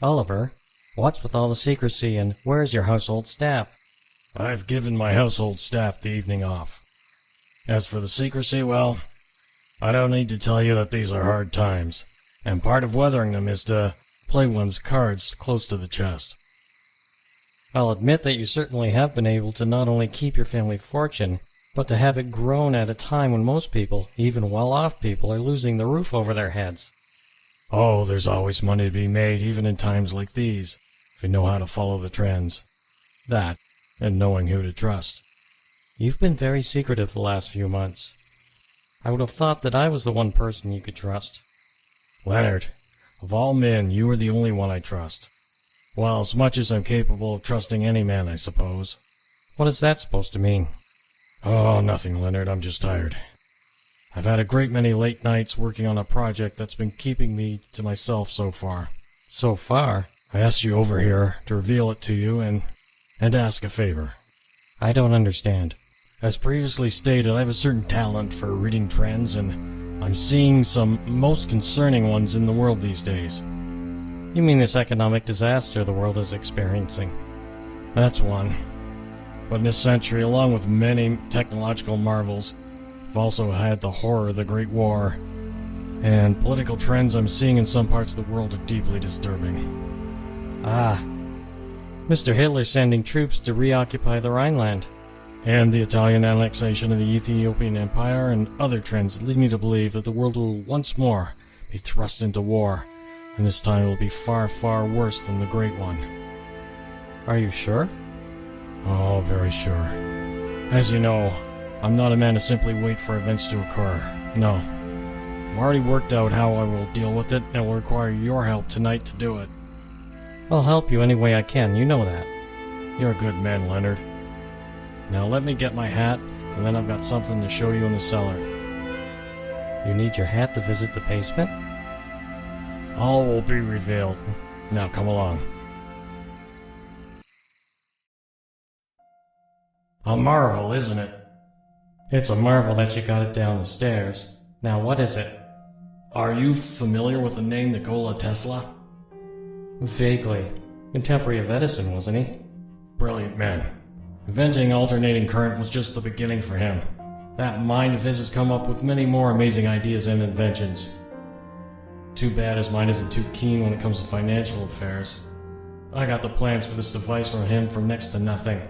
Oliver, what's with all the secrecy and where's your household staff? I've given my household staff the evening off. As for the secrecy, well, I don't need to tell you that these are hard times, and part of weathering them is to play one's cards close to the chest. I'll admit that you certainly have been able to not only keep your family fortune, but to have it grown at a time when most people, even well-off people, are losing the roof over their heads. Oh, there's always money to be made, even in times like these, if you know how to follow the trends. That, and knowing who to trust. You've been very secretive the last few months. I would have thought that I was the one person you could trust. Leonard, of all men, you are the only one I trust. Well, as much as I'm capable of trusting any man, I suppose. What is that supposed to mean? Oh, nothing, Leonard. I'm just tired. I've had a great many late nights working on a project that's been keeping me to myself so far. So far? I asked you over here to reveal it to you and ask a favor. I don't understand. As previously stated, I have a certain talent for reading trends, and I'm seeing some most concerning ones in the world these days. You mean this economic disaster the world is experiencing? That's one. But in this century, along with many technological marvels, we've also had the horror of the Great War, and political trends I'm seeing in some parts of the world are deeply disturbing. Ah. Mr. Hitler's sending troops to reoccupy the Rhineland. And the Italian annexation of the Ethiopian Empire and other trends lead me to believe that the world will once more be thrust into war, and this time it will be far, far worse than the Great One. Are you sure? Oh, very sure. As you know, I'm not a man to simply wait for events to occur. No. I've already worked out how I will deal with it, and will require your help tonight to do it. I'll help you any way I can, you know that. You're a good man, Leonard. Now let me get my hat, and then I've got something to show you in the cellar. You need your hat to visit the basement? All will be revealed. Now come along. A marvel, isn't it? It's a marvel that you got it down the stairs. Now what is it? Are you familiar with the name Nikola Tesla? Vaguely. Contemporary of Edison, wasn't he? Brilliant man. Inventing alternating current was just the beginning for him. That mind of his has come up with many more amazing ideas and inventions. Too bad his mind isn't too keen when it comes to financial affairs. I got the plans for this device from him for next to nothing.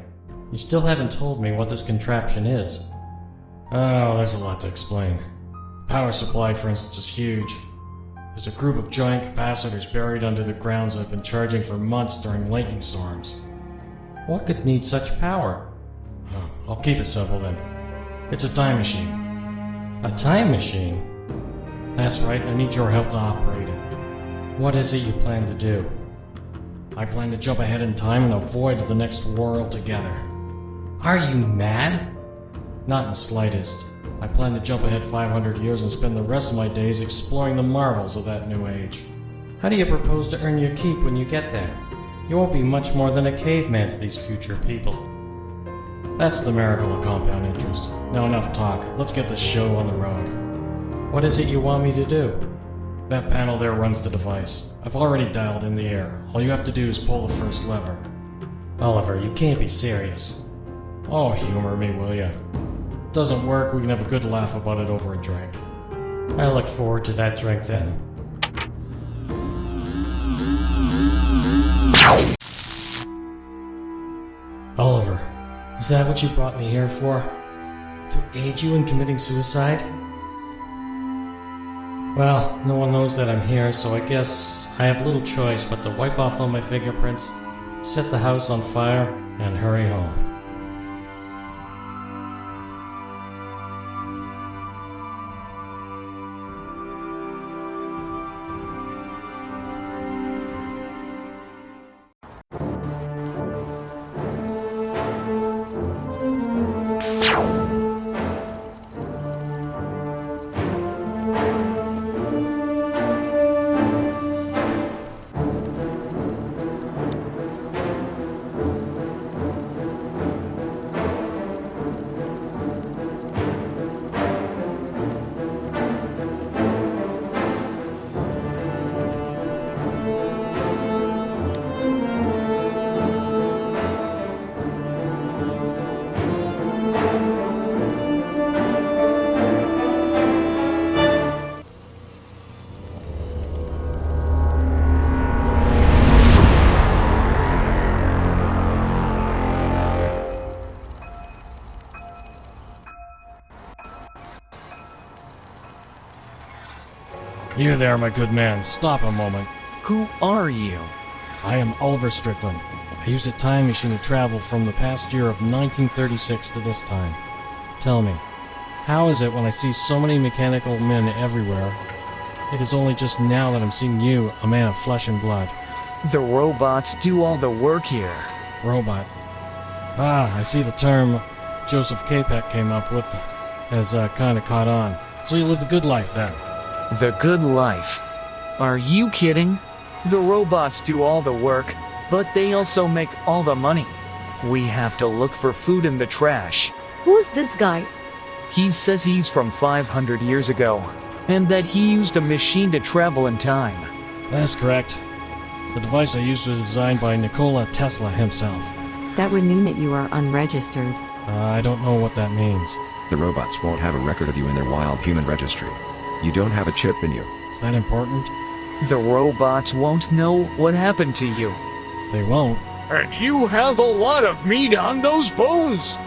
You still haven't told me what this contraption is. Oh, there's a lot to explain. Power supply, for instance, is huge. There's a group of giant capacitors buried under the grounds I've been charging for months during lightning storms. What could need such power? Oh, I'll keep it simple then. It's a time machine. A time machine? That's right, I need your help to operate it. What is it you plan to do? I plan to jump ahead in time and avoid the next war altogether. Are you mad? Not in the slightest. I plan to jump ahead 500 years and spend the rest of my days exploring the marvels of that new age. How do you propose to earn your keep when you get there? You won't be much more than a caveman to these future people. That's the miracle of compound interest. Now enough talk. Let's get this show on the road. What is it you want me to do? That panel there runs the device. I've already dialed in the air. All you have to do is pull the first lever. Oliver, you can't be serious. Oh, humor me, will ya? Doesn't work, we can have a good laugh about it over a drink. I look forward to that drink then. Oliver, is that what you brought me here for? To aid you in committing suicide? Well, no one knows that I'm here, so I guess I have little choice but to wipe off all my fingerprints, set the house on fire, and hurry home. You there, my good man. Stop a moment. Who are you? I am Oliver Strickland. I used a time machine to travel from the past year of 1936 to this time. Tell me, how is it when I see so many mechanical men everywhere, it is only just now that I'm seeing you, a man of flesh and blood? The robots do all the work here. Robot. Ah, I see the term Joseph Capek came up with has kinda caught on. So you live the good life then? The good life. Are you kidding? The robots do all the work, but they also make all the money. We have to look for food in the trash. Who's this guy? He says he's from 500 years ago, and that he used a machine to travel in time. That's correct. The device I used was designed by Nikola Tesla himself. That would mean that you are unregistered. I don't know what that means. The robots won't have a record of you in their wild human registry. You don't have a chip in you. Is that important? The robots won't know what happened to you. They won't. And you have a lot of meat on those bones!